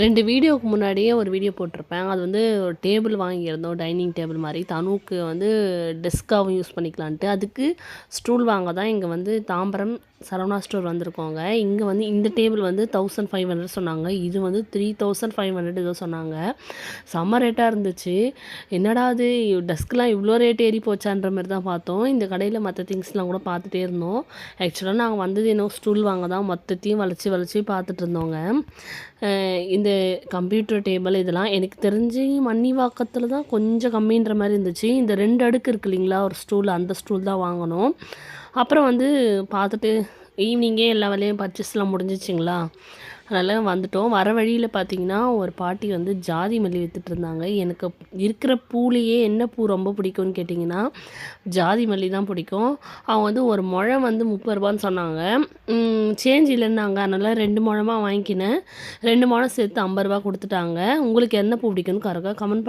2 வீடியோவுக்கு முன்னாடியே ஒரு வீடியோ போட்டிருப்பேன். அது வந்து ஒரு டேபிள் வாங்கியிருந்தோம். டைனிங் டேபிள் மாரி. தனுக்கு வந்து டெஸ்க்காவும் யூஸ் பண்ணிக்கலான்ட்டு. அதுக்கு ஸ்டூல் வாங்க தான் இங்க வந்து தாம்பரம் சரவணா ஸ்டோர் வந்திருக்கோங்க. இங்க வந்து இந்த டேபிள் வந்து 1500 சொன்னாங்க. இது வந்து 3500 ஏதோ சொன்னாங்க. செம்ம ரேட்டா இருந்துச்சு. என்னடா இது டெஸ்க்லாம் இவ்ளோ ரேட் ஏறி போச்சான்ற மாரி தான் பார்த்தோம். இந்த கடையில மத்த திங்ஸ்லாம் கூட பார்த்துட்டே இருந்தோம். ஆக்சுவலா நாங்க வந்தது என்னவோ ஸ்டூல் வாங்க தான் மொத்தத்தையும் வளைச்சு வளைச்சு பார்த்துட்டு இருந்தோங்க. இந்த கம்ப்யூட்டர் டேபிள் இதெல்லாம் எனக்கு தெரிஞ்சு மண்ணிவாக்கத்துல தான் கொஞ்சம் கம்மின்ற மாரி இருந்துச்சு. இந்த 2 அடுக்கு இருக்கு இல்லைங்களா? ஒரு ஸ்டூல் அந்த ஸ்டூல் தான் வாங்குனோம். அப்புறம் வந்து பார்த்துட்டு ஈவினிங்கே எல்லா வேலையும் பர்ச்சேஸ்லாம் முடிஞ்சிச்சுங்களா, அதனால் வந்துட்டோம். வர வழியில பார்த்தீங்கன்னா, ஒரு பாட்டி வந்து ஜாதி மல்லி வித்துட்ருந்தாங்க. எனக்கு இருக்கிற பூலேயே என்ன பூ ரொம்ப பிடிக்கும்னு கேட்டிங்கன்னா, ஜாதி மல்லி தான் பிடிக்கும். அவங்க வந்து ஒரு முழம் வந்து ரூ. 30 சொன்னாங்க. சேஞ்ச் இல்லைன்னாங்க. அதனால 2 முழமா வாங்கிக்கினேன். 2 முழம் சேர்த்து ரூ. 50 குடுத்துட்டாங்க. உங்களுக்கு என்ன பூ பிடிக்கும்னு கமெண்ட்